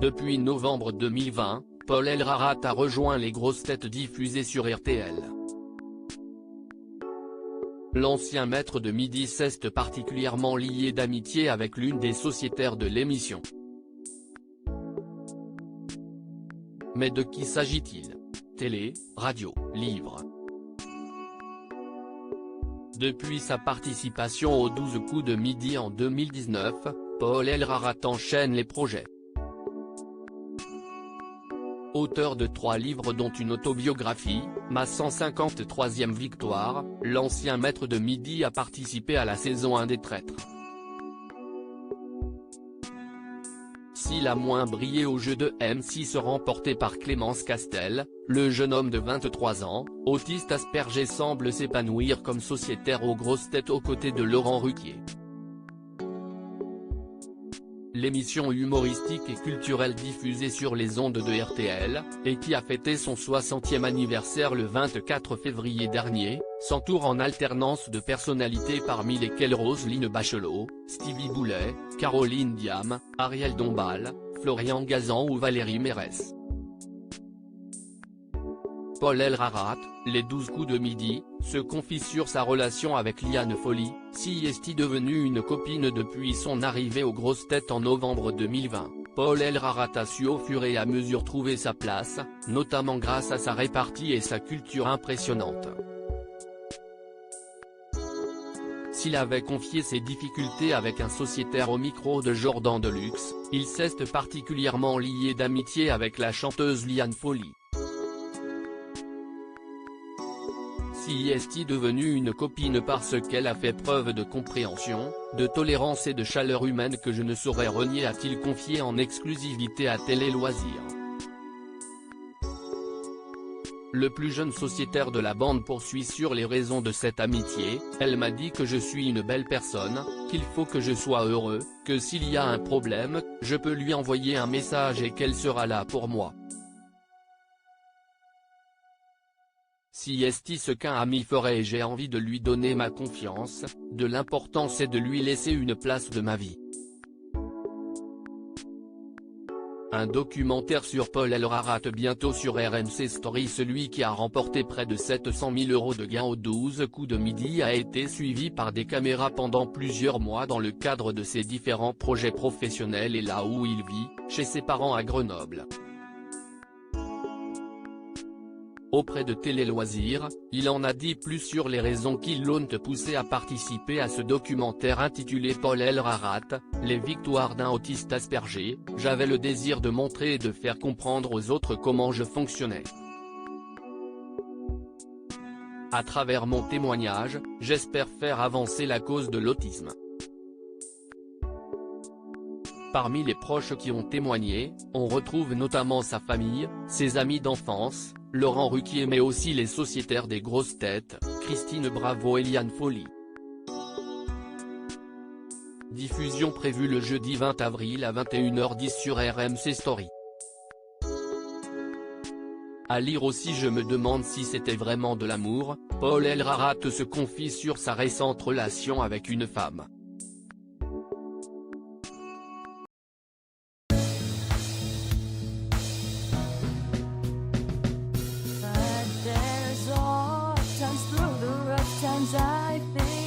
Depuis novembre 2020, Paul Elrarat a rejoint les grosses têtes diffusées sur RTL. L'ancien maître de midi s'est particulièrement lié d'amitié avec l'une des sociétaires de l'émission. Mais de qui s'agit-il? Télé, radio, livre. Depuis sa participation aux 12 coups de midi en 2019, Paul Elrarat enchaîne les projets. Auteur de 3 livres dont une autobiographie, Ma 153e victoire, l'ancien maître de midi a participé à la saison 1 des Traîtres. S'il a moins brillé au jeu de M6 remporté par Clémence Castel, le jeune homme de 23 ans, autiste Asperger semble s'épanouir comme sociétaire aux grosses têtes aux côtés de Laurent Ruquier. L'émission humoristique et culturelle diffusée sur les ondes de RTL, et qui a fêté son 60e anniversaire le 24 février dernier, s'entoure en alternance de personnalités parmi lesquelles Roselyne Bachelot, Stevie Boulet, Caroline Diam, Ariel Dombal, Florian Gazan ou Valérie Mérès. Paul Elrarat, les 12 coups de midi, se confie sur sa relation avec Liane Folly, si est devenue une copine depuis son arrivée aux grosses têtes en novembre 2020. Paul Elrarat a su au fur et à mesure trouver sa place, notamment grâce à sa répartie et sa culture impressionnante. S'il avait confié ses difficultés avec un sociétaire au micro de Jordan Deluxe, il s'est particulièrement lié d'amitié avec la chanteuse Liane Folly. Si est devenue une copine parce qu'elle a fait preuve de compréhension, de tolérance et de chaleur humaine que je ne saurais renier, a-t-il confié en exclusivité à Télé Loisirs. Le plus jeune sociétaire de la bande poursuit sur les raisons de cette amitié. Elle m'a dit que je suis une belle personne, qu'il faut que je sois heureux, que s'il y a un problème, je peux lui envoyer un message et qu'elle sera là pour moi. Si ce qu'un ami ferait et j'ai envie de lui donner ma confiance, de l'importance et de lui laisser une place de ma vie. Un documentaire sur Paul Elrarat bientôt sur RMC Story. Celui qui a remporté près de 700 000 € de gains aux 12 coups de midi a été suivi par des caméras pendant plusieurs mois dans le cadre de ses différents projets professionnels et là où il vit, chez ses parents à Grenoble. Auprès de Télé Loisirs, il en a dit plus sur les raisons qui l'ont poussé à participer à ce documentaire intitulé Paul Elrarat, les victoires d'un autiste Asperger. J'avais le désir de montrer et de faire comprendre aux autres comment je fonctionnais. À travers mon témoignage, j'espère faire avancer la cause de l'autisme. Parmi les proches qui ont témoigné, on retrouve notamment sa famille, ses amis d'enfance, Laurent Ruquier, mais aussi les sociétaires des grosses têtes, Christine Bravo et Liane Folly. Diffusion prévue le jeudi 20 avril à 21h10 sur RMC Story. À lire aussi: je me demande si c'était vraiment de l'amour. Paul Elrarat se confie sur sa récente relation avec une femme. But there's all times through the rough times I think